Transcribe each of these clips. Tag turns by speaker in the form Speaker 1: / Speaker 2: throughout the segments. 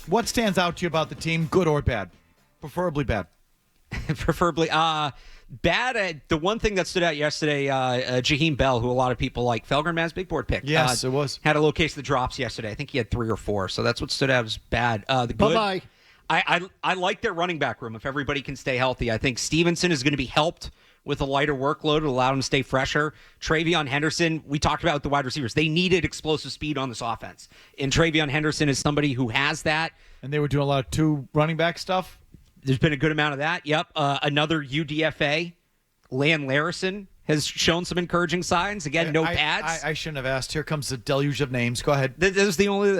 Speaker 1: What stands out to you about the team, good or bad? Preferably bad.
Speaker 2: Preferably bad. The one thing that stood out yesterday, Jaheim Bell, who a lot of people like, Felger Mazz big board pick.
Speaker 1: Yes, it was.
Speaker 2: Had a little case of the drops yesterday. I think he had 3 or 4, so that's what stood out as bad. The good,
Speaker 3: Bye-bye.
Speaker 2: I like their running back room if everybody can stay healthy. I think Stevenson is going to be helped with a lighter workload to allow him to stay fresher. Travion Henderson, we talked about the wide receivers. They needed explosive speed on this offense. And Travion Henderson is somebody who has that.
Speaker 1: And they were doing a lot of 2 running back stuff?
Speaker 2: There's been a good amount of that. Yep. Another UDFA, Lan Larison, has shown some encouraging signs. Again, no pads.
Speaker 1: I shouldn't have asked. Here comes the deluge of names. Go ahead.
Speaker 2: This is the only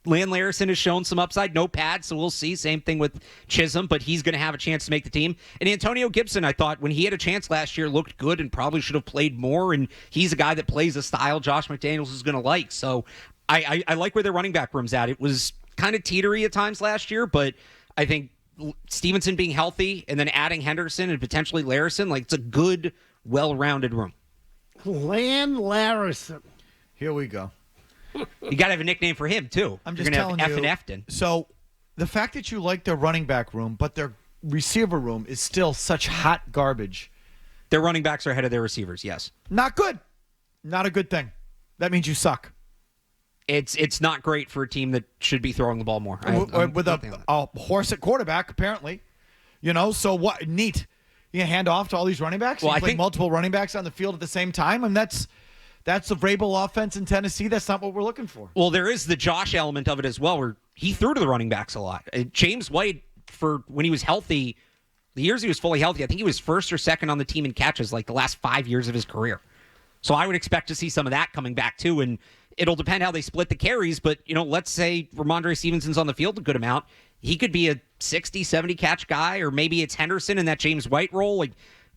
Speaker 2: Lan Larison has shown some upside. No pads, so we'll see. Same thing with Chisholm, but he's going to have a chance to make the team. And Antonio Gibson, I thought, when he had a chance last year, looked good and probably should have played more. And he's a guy that plays a style Josh McDaniels is going to like. So I like where their running back room's at. It was kind of teetery at times last year, but I think Stevenson being healthy and then adding Henderson and potentially Larison, like, it's a good, well-rounded room.
Speaker 3: Lan Larison.
Speaker 1: Here we go.
Speaker 2: You got to have a nickname for him, too.
Speaker 1: I'm
Speaker 2: You're
Speaker 1: just
Speaker 2: gonna
Speaker 1: telling
Speaker 2: have
Speaker 1: you.
Speaker 2: F and Efton.
Speaker 1: So the fact that you like their running back room, but their receiver room is still such hot garbage.
Speaker 2: Their running backs are ahead of their receivers, yes.
Speaker 1: Not good. Not a good thing. That means you suck.
Speaker 2: It's not great for a team that should be throwing the ball more.
Speaker 1: With a horse at quarterback, apparently. So what? Neat. You hand off to all these running backs?
Speaker 2: Well,
Speaker 1: you
Speaker 2: I
Speaker 1: play
Speaker 2: think
Speaker 1: multiple running backs on the field at the same time? I mean, that's the Vrabel offense in Tennessee. That's not what we're looking for.
Speaker 2: Well, there is the Josh element of it as well, where he threw to the running backs a lot. James White, for when he was healthy, the years he was fully healthy, I think he was first or second on the team in catches like the last 5 years of his career. So I would expect to see some of that coming back too, and it'll depend how they split the carries, but let's say Ramondre Stevenson's on the field a good amount. He could be a 60, 70 catch guy, or maybe it's Henderson in that James White role. Like,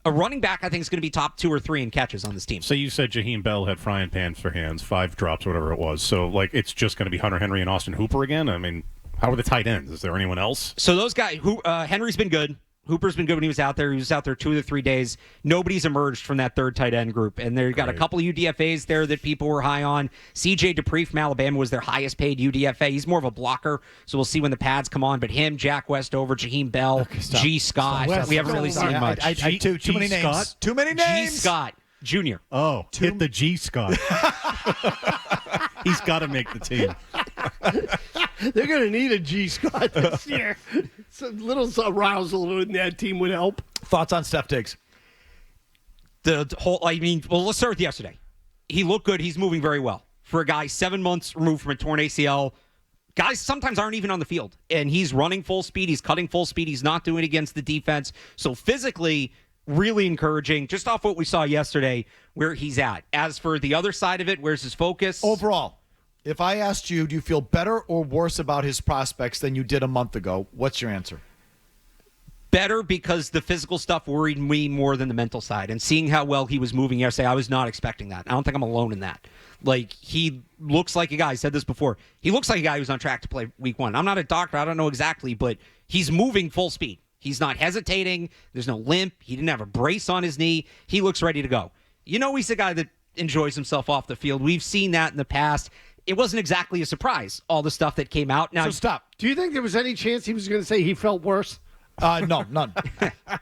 Speaker 2: a running back, I think, is going to be top 2 or 3 in catches on this team.
Speaker 4: So you said Jaheim Bell had frying pans for hands, 5 drops, whatever it was. So, it's just going to be Hunter Henry and Austin Hooper again? I mean, how are the tight ends? Is there anyone else?
Speaker 2: So those guys, Henry's been good. Hooper's been good when he was out there. He was out there 2 to 3 days. Nobody's emerged from that third tight end group. And they've got a couple of UDFAs there that people were high on. C.J. Dupree from Alabama was their highest paid UDFA. He's more of a blocker, so we'll see when the pads come on. But him, Jack Westover, Jaheim Bell, G. Scott. We haven't really seen much.
Speaker 1: Too many names.
Speaker 4: Scott?
Speaker 1: Too many names.
Speaker 2: G. Scott Jr.
Speaker 4: Oh, hit the G. Scott. He's got to make the team.
Speaker 3: They're going to need a G. Scott this year. A little arousal in that team would help.
Speaker 1: Thoughts on Steph Diggs?
Speaker 2: Let's start with yesterday. He looked good. He's moving very well. For a guy 7 months removed from a torn ACL, guys sometimes aren't even on the field. And he's running full speed. He's cutting full speed. He's not doing it against the defense. So physically, really encouraging, just off what we saw yesterday, where he's at. As for the other side of it, where's his focus?
Speaker 1: Overall, if I asked you, do you feel better or worse about his prospects than you did a month ago, what's your answer?
Speaker 2: Better, because the physical stuff worried me more than the mental side. And seeing how well he was moving yesterday, I was not expecting that. I don't think I'm alone in that. Like, he looks like a guy, I said this before, he looks like a guy who's on track to play week 1. I'm not a doctor, I don't know exactly, but he's moving full speed. He's not hesitating. There's no limp. He didn't have a brace on his knee. He looks ready to go. He's a guy that enjoys himself off the field. We've seen that in the past. It wasn't exactly a surprise, all the stuff that came out. Now,
Speaker 1: So stop.
Speaker 3: Do you think there was any chance he was going to say he felt worse?
Speaker 1: No, none.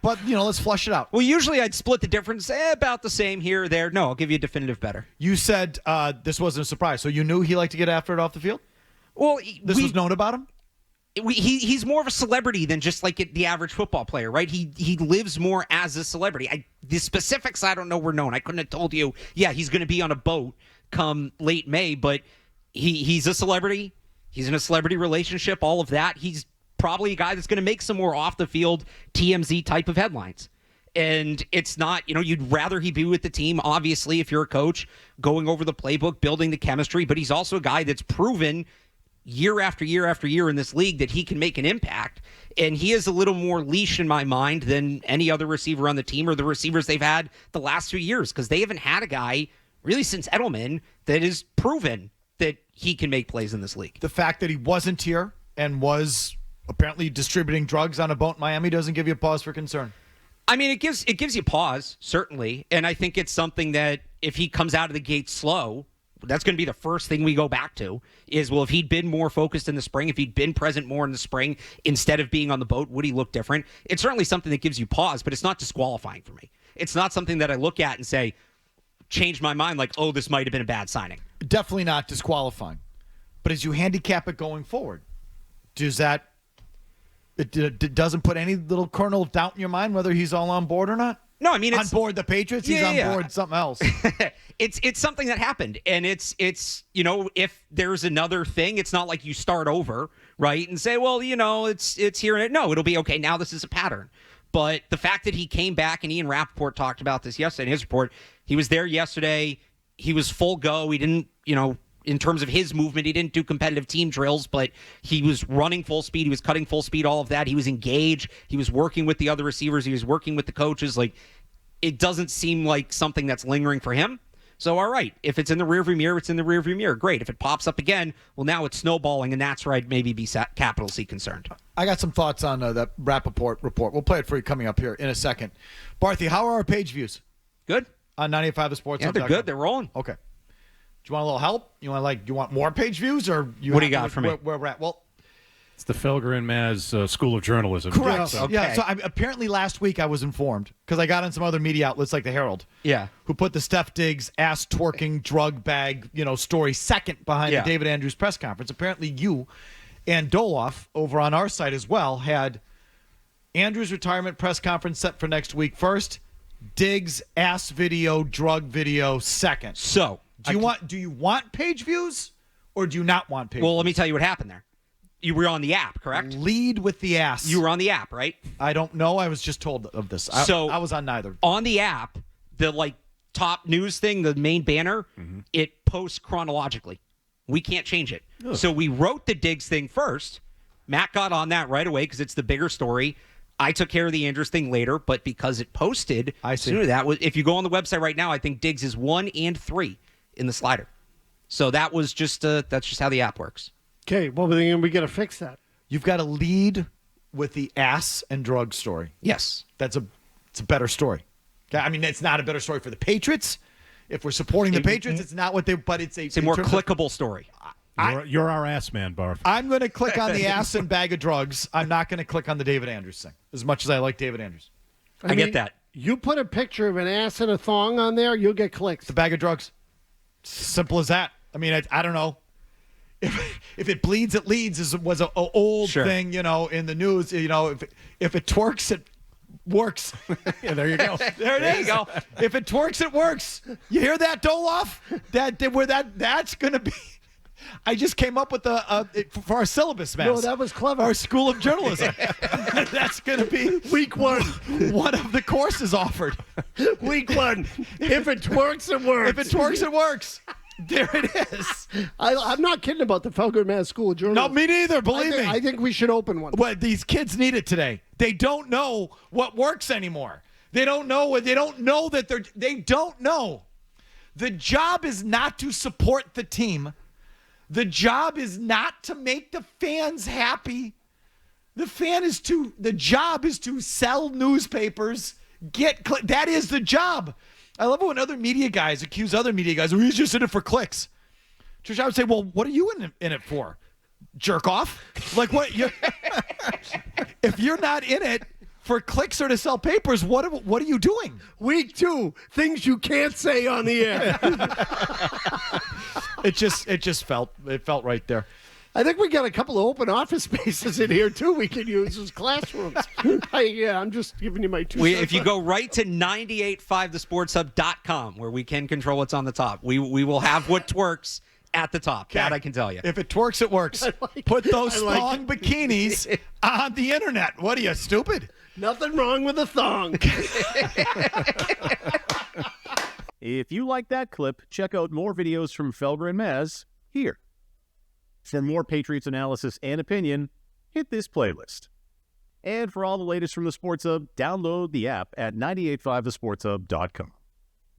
Speaker 1: But, let's flush it out.
Speaker 2: Well, usually I'd split the difference, about the same here or there. No, I'll give you a definitive better.
Speaker 1: You said this wasn't a surprise, so you knew he liked to get after it off the field?
Speaker 2: Well,
Speaker 1: This was known about him?
Speaker 2: He's more of a celebrity than just like the average football player, right? He lives more as a celebrity. The specifics I don't know were known. I couldn't have told you, he's going to be on a boat come late May, but he's a celebrity. He's in a celebrity relationship, all of that. He's probably a guy that's going to make some more off-the-field TMZ type of headlines. And it's not, you'd rather he be with the team, obviously, if you're a coach, going over the playbook, building the chemistry, but he's also a guy that's proven year after year after year in this league that he can make an impact. And he is a little more leash in my mind than any other receiver on the team or the receivers they've had the last 2 years, because they haven't had a guy really since Edelman that is proven that he can make plays in this league.
Speaker 1: The fact that he wasn't here and was apparently distributing drugs on a boat in Miami doesn't give you a pause for concern.
Speaker 2: I mean, it gives you pause, certainly. And I think it's something that if he comes out of the gate slow, That's going to be the first thing we go back to is, well, if he'd been more focused in the spring, if he'd been present more in the spring instead of being on the boat, would he look different? It's certainly something that gives you pause, but it's not disqualifying for me. It's not something that I look at and say, change my mind like, oh, this might have been a bad signing.
Speaker 1: Definitely not disqualifying. But as you handicap it going forward, does that it doesn't put any little kernel of doubt in your mind whether he's all on board or not?
Speaker 2: No, I mean, it's
Speaker 1: on board the Patriots. He's on board something else.
Speaker 2: It's something that happened, and it's if there's another thing, it's not like you start over, right, and say, well, it's here and it. No, it'll be okay. Now this is a pattern. But the fact that he came back, and Ian Rappaport talked about this yesterday in his report, he was there yesterday. He was full go. He didn't, in terms of his movement, he didn't do competitive team drills, but he was running full speed. He was cutting full speed, all of that. He was engaged. He was working with the other receivers. He was working with the coaches. Like, it doesn't seem like something that's lingering for him. So, all right, if it's in the rearview mirror, it's in the rearview mirror. Great. If it pops up again, well, now it's snowballing, and that's where I'd maybe be capital C concerned.
Speaker 1: I got some thoughts on that Rappaport report. We'll play it for you coming up here in a second. Barthy, how are our page views?
Speaker 2: Good.
Speaker 1: On 98.5 The Sports.
Speaker 2: Yeah, they're good. They're rolling.
Speaker 1: Okay. Do you want a little help? You want more page views, or
Speaker 2: what do you got for me?
Speaker 1: Where we're at? Well,
Speaker 4: it's the Felger Mazz School of Journalism.
Speaker 1: Correct.
Speaker 2: Okay.
Speaker 1: Yeah. So apparently last week I was informed because I got on some other media outlets like the Herald.
Speaker 2: Yeah.
Speaker 1: Who put the Steph Diggs ass twerking drug bag story second behind the David Andrews press conference. Apparently you and Doloff over on our site as well had Andrews' retirement press conference set for next week first. Diggs ass video, drug video second.
Speaker 2: So
Speaker 1: do you want page views or do you not want page?
Speaker 2: Well,
Speaker 1: views?
Speaker 2: let me tell you what happened there. You were on the app, correct?
Speaker 1: Lead with the ass.
Speaker 2: You were on the app, right?
Speaker 1: I don't know. I was just told of this. I was on neither.
Speaker 2: On the app, the top news thing, the main banner, it posts chronologically. We can't change it. Ugh. So we wrote the Diggs thing first. Matt got on that right away because it's the bigger story. I took care of the Andrews thing later, but because it posted,
Speaker 1: I see.
Speaker 2: Sooner that was, if you go on the website right now, I think Diggs is 1 and 3 in the slider. So that was just that's just how the app works.
Speaker 3: Okay, well, then we got to fix that.
Speaker 1: You've got to lead with the ass and drug story.
Speaker 2: Yes.
Speaker 1: It's a better story. Okay? I mean, it's not a better story for the Patriots. If we're supporting the Patriots, it's not what but it's
Speaker 2: a more clickable story.
Speaker 4: You're our ass man, Barth.
Speaker 1: I'm going to click on the ass and bag of drugs. I'm not going to click on the David Andrews thing, as much as I like David Andrews.
Speaker 2: I get that.
Speaker 3: You put a picture of an ass and a thong on there, you'll get clicks.
Speaker 1: The bag of drugs. Simple as that. I mean, I don't know. If it bleeds, it leads was an old thing, in the news. If it twerks, it works.
Speaker 4: Yeah, there you go.
Speaker 1: There you go. If it twerks, it works. You hear that, Doloff? That's going to be. I just came up with for our syllabus, man.
Speaker 3: No, that was clever.
Speaker 1: Our School of Journalism. That's going to be
Speaker 3: week 1.
Speaker 1: One of the courses offered.
Speaker 3: Week 1. If it twerks, it works.
Speaker 1: If it twerks, it works. There it is.
Speaker 3: I'm not kidding about the Felger Mazz School of Journalism.
Speaker 1: No, me neither. Believe me.
Speaker 3: I think we should open one.
Speaker 1: Well, these kids need it today. They don't know what works anymore. They don't know what. They don't know that they don't know. The job is not to support the team. The job is not to make the fans happy. The job is to sell newspapers. That is the job. I love it when other media guys accuse other media guys, he's just in it for clicks. Trish, I would say, well, what are you in it for? Jerk off? Like what? If you're not in it for clicks or to sell papers, what are you doing?
Speaker 3: Week 2, things you can't say on the air.
Speaker 1: It felt right there.
Speaker 3: I think we got a couple of open office spaces in here too we can use as classrooms. I'm just giving you my 2 cents.
Speaker 2: If you go right to 985thesportshub.com, where we can control what's on the top, we will have what twerks at the top.
Speaker 1: Okay.
Speaker 2: That I can tell you.
Speaker 1: If it twerks, it works. Put those thong bikinis on the internet. What are you, stupid?
Speaker 3: Nothing wrong with a thong.
Speaker 5: If you like that clip, check out more videos from Felger and Mazz here. For more Patriots analysis and opinion, hit this playlist. And for all the latest from the Sports Hub, download the app at 985thesportshub.com.